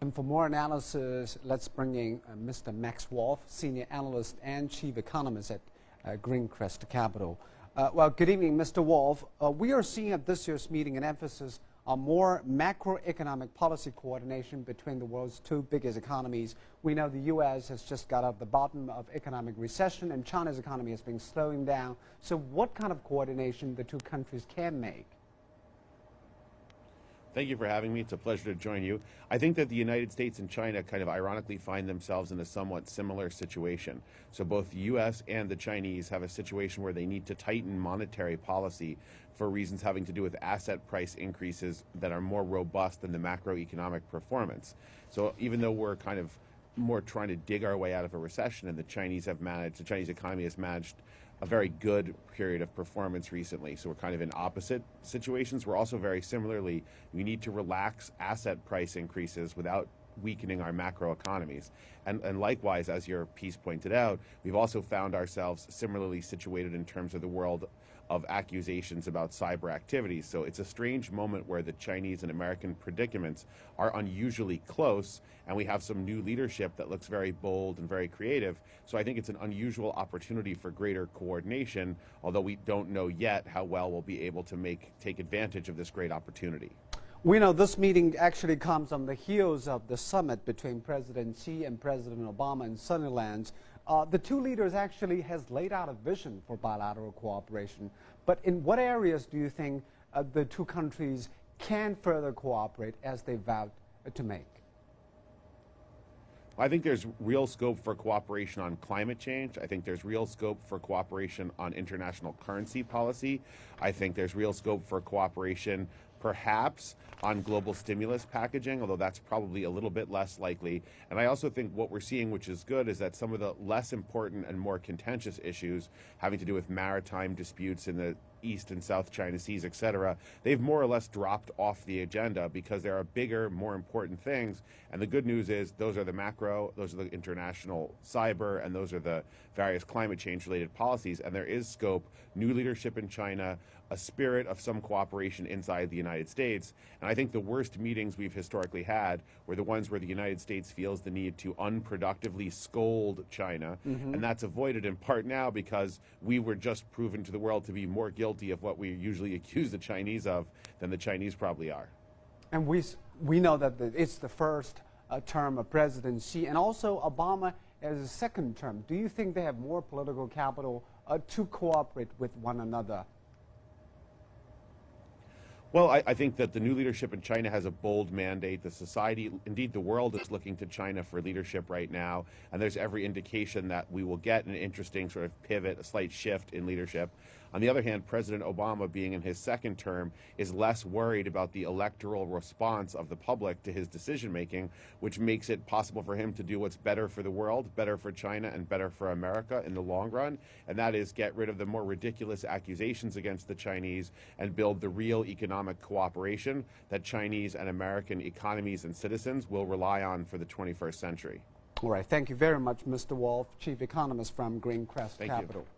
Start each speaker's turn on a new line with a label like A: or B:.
A: And for more analysis, let's bring in Mr. Max Wolf, Senior Analyst and Chief Economist at Greencrest Capital. Well, good evening, Mr. Wolf. We are seeing at this year's meeting an emphasis on more macroeconomic policy coordination between the world's two biggest economies. We know the U.S. has just got out the bottom of economic recession and China's economy has been slowing down. So what kind of coordination the two countries can make?
B: Thank you for having me. It's a pleasure to join you. I think that the United States and China kind of ironically find themselves in a somewhat similar situation. So both the U.S. and the Chinese have a situation where they need to tighten monetary policy for reasons having to do with asset price increases that are more robust than the macroeconomic performance. So even though we're kind of more trying to dig our way out of a recession, and the Chinese economy has managed a very good period of performance recently. So we're kind of in opposite situations. We're also very similarly, we need to relax asset price increases without weakening our macro economies. And likewise, as your piece pointed out, we've also found ourselves similarly situated in terms of the world of accusations about cyber activities. So it's a strange moment where the Chinese and American predicaments are unusually close, and we have some new leadership that looks very bold and very creative. So I think it's an unusual opportunity for greater coordination, although we don't know yet how well we'll be able to take advantage of this great opportunity.
A: We know this meeting actually comes on the heels of the summit between President Xi and President Obama in Sunnylands. The two leaders actually has laid out a vision for bilateral cooperation. But in what areas do you think the two countries can further cooperate as they vowed to make?
B: I think there's real scope for cooperation on climate change. I think there's real scope for cooperation on international currency policy. I think there's real scope for cooperation perhaps on global stimulus packaging, although that's probably a little bit less likely. And I also think what we're seeing, which is good, is that some of the less important and more contentious issues having to do with maritime disputes in the East and South China Seas, et cetera, they've more or less dropped off the agenda because there are bigger, more important things. And the good news is those are the macro, those are the international cyber, and those are the various climate change related policies. And there is scope, new leadership in China, a spirit of some cooperation inside the United States. And I think the worst meetings we've historically had were the ones where the United States feels the need to unproductively scold China. And that's avoided in part now because we were just proven to the world to be more guilty of what we usually accuse the Chinese of than the Chinese probably are. And
A: we know that it's the first term of President Xi and also Obama as a second term. Do you think they have more political capital to cooperate with one another?
B: Well, I think that the new leadership in China has a bold mandate. The society, indeed the world, is looking to China for leadership right now. And there's every indication that we will get an interesting sort of pivot, a slight shift in leadership. On the other hand, President Obama, being in his second term, is less worried about the electoral response of the public to his decision-making, which makes it possible for him to do what's better for the world, better for China, and better for America in the long run. And that is get rid of the more ridiculous accusations against the Chinese and build the real economic cooperation that Chinese and American economies and citizens will rely on for the 21st century.
A: All right. Thank you very much, Mr. Wolf, Chief Economist from Greencrest Capital.
B: You.